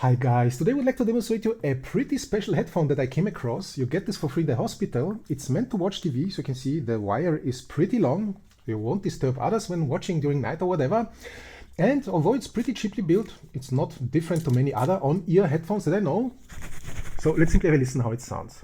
Hi guys, today I would like to demonstrate you a pretty special headphone that I came across. You get this for free in the hospital. It's meant to watch TV, so you can see the wire is pretty long. You won't disturb others when watching during night or whatever. And although it's pretty cheaply built, it's not different to many other on-ear headphones that I know. So let's simply have a listen how it sounds.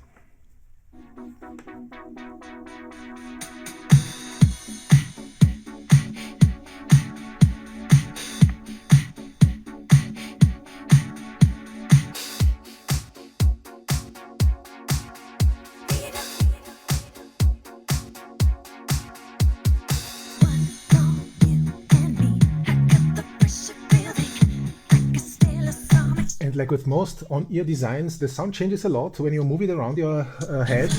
And like with most on-ear designs, the sound changes a lot when you move it around your head.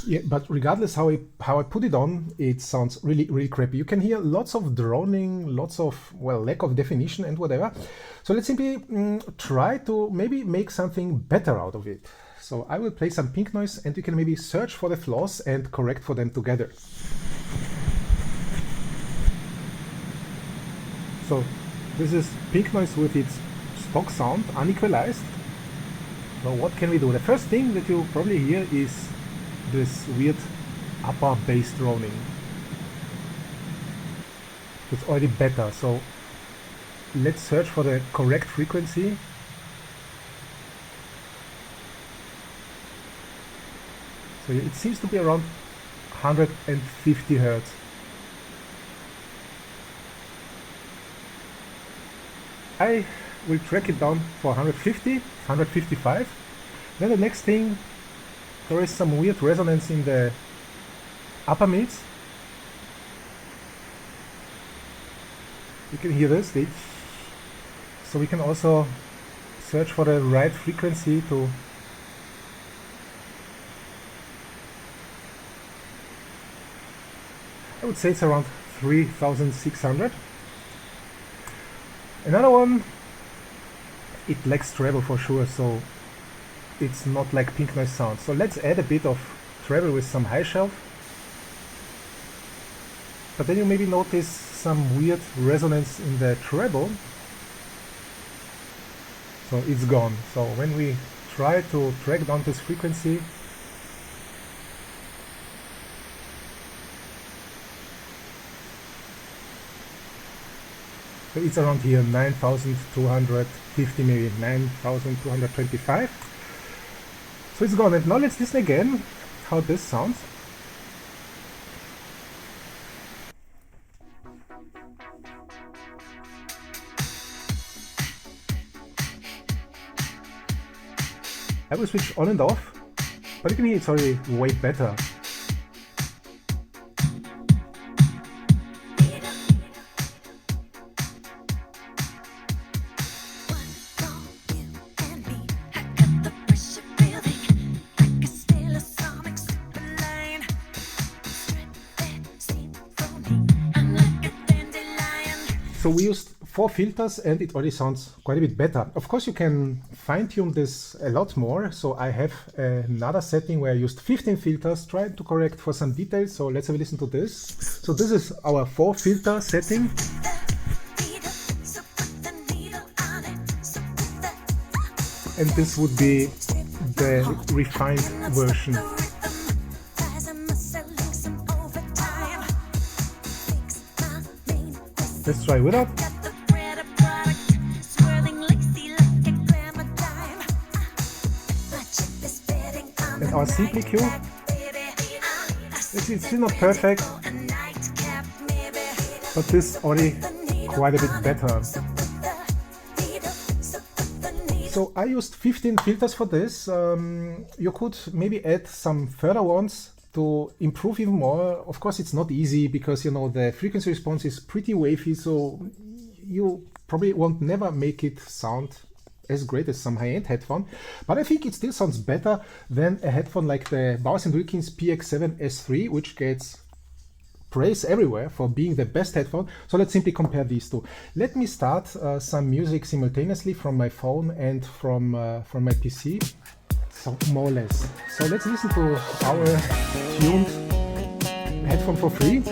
Yeah, but regardless how I put it on, it sounds really crappy. You can hear lots of droning, lots of, well, lack of definition and whatever. So let's simply try to maybe make something better out of it. So I will play some pink noise and we can maybe search for the flaws and correct for them together. So this is pink noise with its stock sound, unequalized. Now what can we do? The first thing that you probably hear is this weird upper bass droning. It's already better, so let's search for the correct frequency. So it seems to be around 150 Hertz. I will track it down for 150, 155. Then the next thing, there is some weird resonance in the upper mids. You can hear this. So we can also search for the right frequency to I would say it's around 3600. Another one, it lacks treble for sure, so it's not like pink noise sound. So let's add a bit of treble with some high shelf. But then you maybe notice some weird resonance in the treble. So it's gone. So when we try to track down this frequency, so it's around here, 9250 maybe, 9225. So it's gone. And now let's listen again how this sounds. I will switch on and off, but you can hear it's already way better. So we used 4 filters and it already sounds quite a bit better. Of course you can fine-tune this a lot more. So I have another setting where I used 15 filters, trying to correct for some details. So let's have a listen to this. So this is our 4 filter setting. And this would be the refined version. Let's try without. And our simply Q. It's still not perfect, but this already quite a bit better. So I used 15 filters for this. You could maybe add some further ones to improve even more. Of course it's not easy because, you know, the frequency response is pretty wavy, so you probably won't never make it sound as great as some high-end headphone, but I think it still sounds better than a headphone like the Bowers & Wilkins PX7 S3, which gets praise everywhere for being the best headphone. So let's simply compare these two. Let me start some music simultaneously from my phone and from my PC. So more or less. So let's listen to our tuned headphone for free.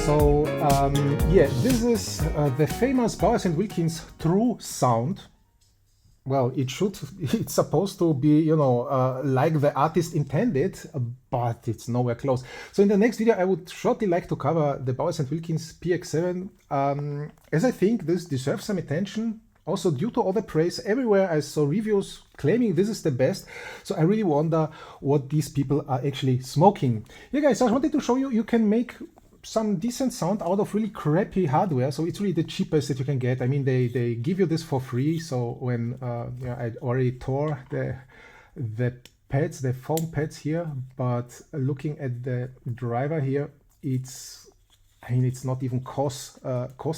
So yeah, this is the famous Bowers and Wilkins True Sound. Well, it's supposed to be, you know, like the artist intended, but it's nowhere close. So in the next video, I would shortly like to cover the Bowers and Wilkins PX7, as I think this deserves some attention. Also, due to all the praise, everywhere I saw reviews claiming this is the best. So I really wonder what these people are actually smoking. Yeah, guys, I wanted to show you, you can make some decent sound out of really crappy hardware. So it's really the cheapest that you can get. I mean, they give you this for free. So when yeah, I already tore the pads, the foam pads here, but looking at the driver here, I mean, it's not even cost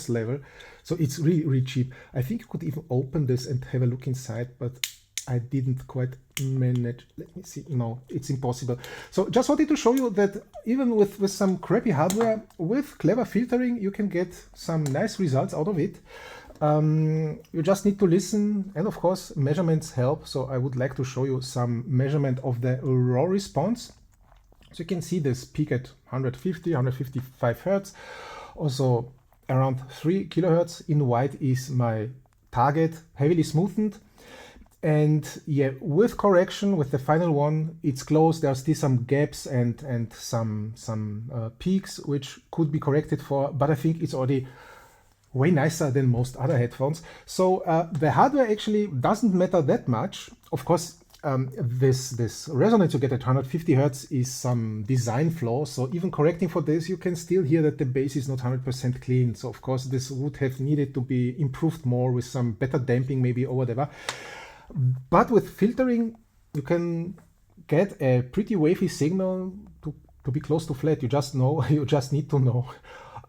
level. So it's really, really cheap. I think you could even open this and have a look inside, but I didn't quite manage. Let me see. No, it's impossible. So just wanted to show you that even with some crappy hardware, with clever filtering, you can get some nice results out of it. You just need to listen, and of course, measurements help. So I would like to show you some measurement of the raw response. So you can see this peak at 150, 155 Hertz. Also around 3 kilohertz in white is my target, heavily smoothened. And yeah, with correction, with the final one, it's close. There's still some gaps and some peaks which could be corrected for, but I think it's already way nicer than most other headphones. So the hardware actually doesn't matter that much. Of course, this resonance you get at 150 Hertz is some design flaw. So even correcting for this, you can still hear that the bass is not 100% clean. So of course, this would have needed to be improved more with some better damping maybe or whatever. But with filtering, you can get a pretty wavy signal to be close to flat. You just need to know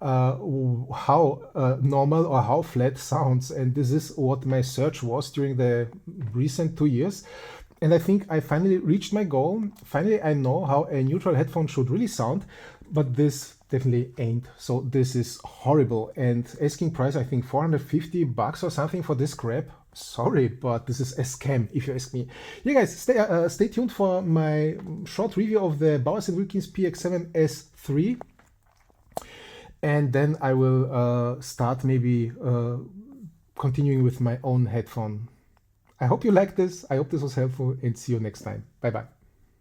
how normal or how flat sounds. And this is what my search was during the recent 2 years. And I think I finally reached my goal. Finally, I know how a neutral headphone should really sound, but this definitely ain't. So this is horrible. And asking price, I think $450 or something for this crap. Sorry, but this is a scam, if you ask me. Yeah, guys, stay tuned for my short review of the Bowers & Wilkins PX7 S3. And then I will start maybe continuing with my own headphone. I hope you liked this. I hope this was helpful, and see you next time. Bye-bye.